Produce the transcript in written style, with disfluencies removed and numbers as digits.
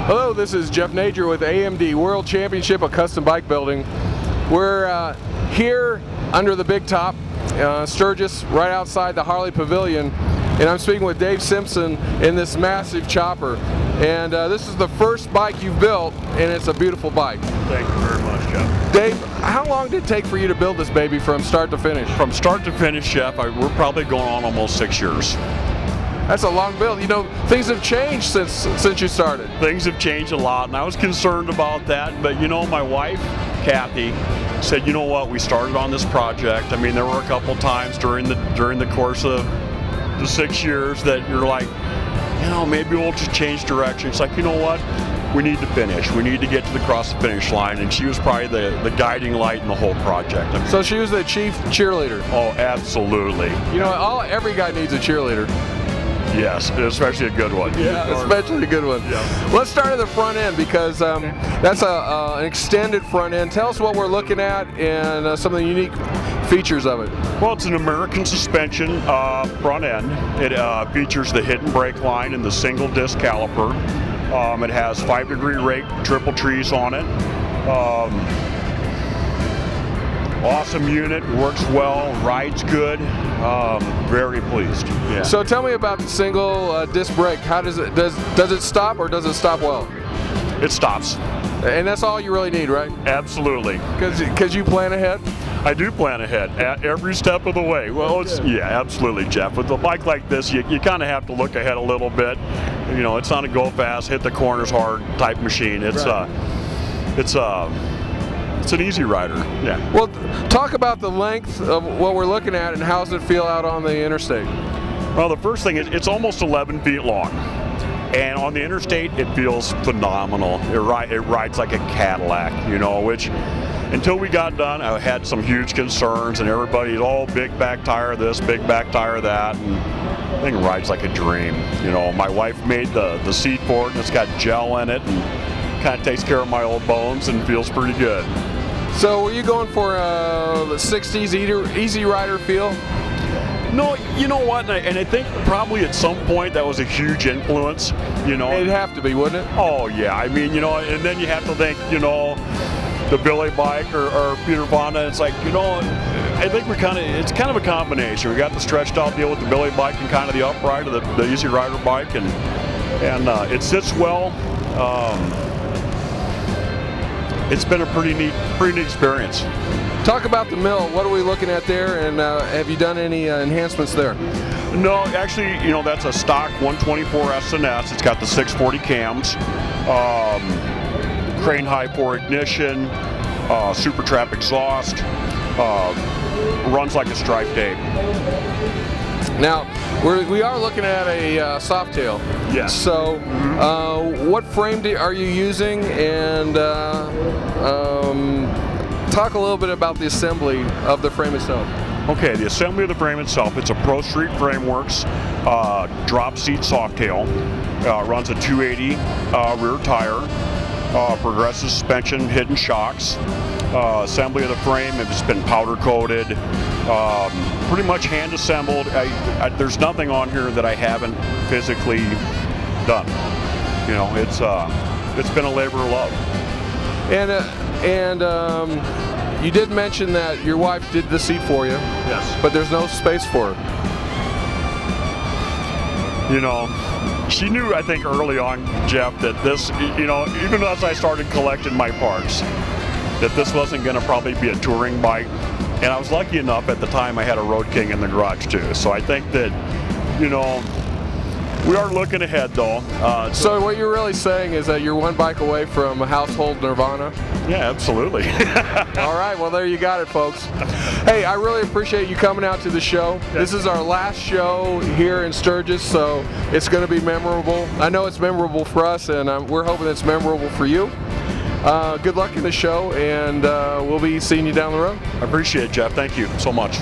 Hello, this is Jeff Nager with AMD World Championship of Custom Bike Building. We're here under the big top, Sturgis, right outside the Harley Pavilion, and I'm speaking with Dave Simpson in this massive chopper. And this is the first bike you've built, and it's a beautiful bike. Thank you very much, Jeff. Dave, how long did it take for you to build this baby from start to finish? From start to finish, Jeff, we're probably going on almost 6 years. That's a long build. You know, things have changed since you started. Things have changed a lot, and I was concerned about that. But you know, my wife, Kathy, said, you know what? We started on this project. I mean, there were a couple times during the course of the 6 years that you're like, you know, maybe we'll just change direction. It's like, you know what? We need to finish. We need to get to the cross the finish line, and she was probably the guiding light in the whole project. I mean, so she was the chief cheerleader. Oh, absolutely. You know, every guy needs a cheerleader. Yes, especially a good one. Yeah, especially a good one. Yeah. Let's start at the front end because that's an extended front end. Tell us what we're looking at and some of the unique features of it. Well, it's an American suspension front end. It features the hidden brake line and the single disc caliper. It has 5-degree rake triple trees on it. Awesome unit, works well, rides good. Very pleased. Yeah. So tell me about the single disc brake. How does it stop, or does it stop well? It stops. And that's all you really need, right? Absolutely. Because you plan ahead? I do plan ahead at every step of the way. Well, yeah, absolutely, Jeff. With a bike like this, you kind of have to look ahead a little bit. You know, it's not a go fast, hit the corners hard type machine. It's It's an easy rider. Yeah. Well, talk about the length of what we're looking at and how does it feel out on the interstate? Well, the first thing is it's almost 11 feet long. And on the interstate, it feels phenomenal. It rides like a Cadillac, you know, which until we got done, I had some huge concerns, and everybody's, oh, big back tire this, big back tire that, and the thing rides like a dream. You know, my wife made the seat for it, and it's got gel in it, and kind of takes care of my old bones and feels pretty good. So were you going for the 60s easy rider feel? No, you know what, and I think probably at some point that was a huge influence, you know. It'd have to be, wouldn't it? Oh yeah, I mean, you know, and then you have to think, you know, the Billy bike or Peter Fonda, it's like, you know, I think it's kind of a combination. We got the stretched out deal with the Billy bike and kind of the upright of the easy rider bike, and it sits well. It's been a pretty neat experience. Talk about the mill. What are we looking at there, and have you done any enhancements there? No, actually, you know, that's a stock 124 S&S. It's got the 640 cams, crane high 4 ignition, Supertrapp exhaust, runs like a striped ape. Now, we are looking at a Softail. Yes. So, what frame are you using, and talk a little bit about the assembly of the frame itself. Okay, the assembly of the frame itself, it's a Pro-Street Frameworks drop seat Softail. Runs a 280 rear tire, progressive suspension, hidden shocks. Assembly of the frame, it's been powder coated, pretty much hand assembled. There's nothing on here that I haven't physically done. You know, it's been a labor of love. And you did mention that your wife did the seat for you. Yes. But there's no space for her. You know, she knew, I think, early on, Jeff, that this, you know, even as I started collecting my parts, that this wasn't going to probably be a touring bike. And I was lucky enough at the time I had a Road King in the garage too. So I think that, you know, we are looking ahead though. So what you're really saying is that you're one bike away from a household nirvana? Yeah, absolutely. All right, well there you got it, folks. Hey, I really appreciate you coming out to the show. This is our last show here in Sturgis, so it's going to be memorable. I know it's memorable for us, and we're hoping it's memorable for you. Good luck in the show, and we'll be seeing you down the road. I appreciate it, Jeff. Thank you so much.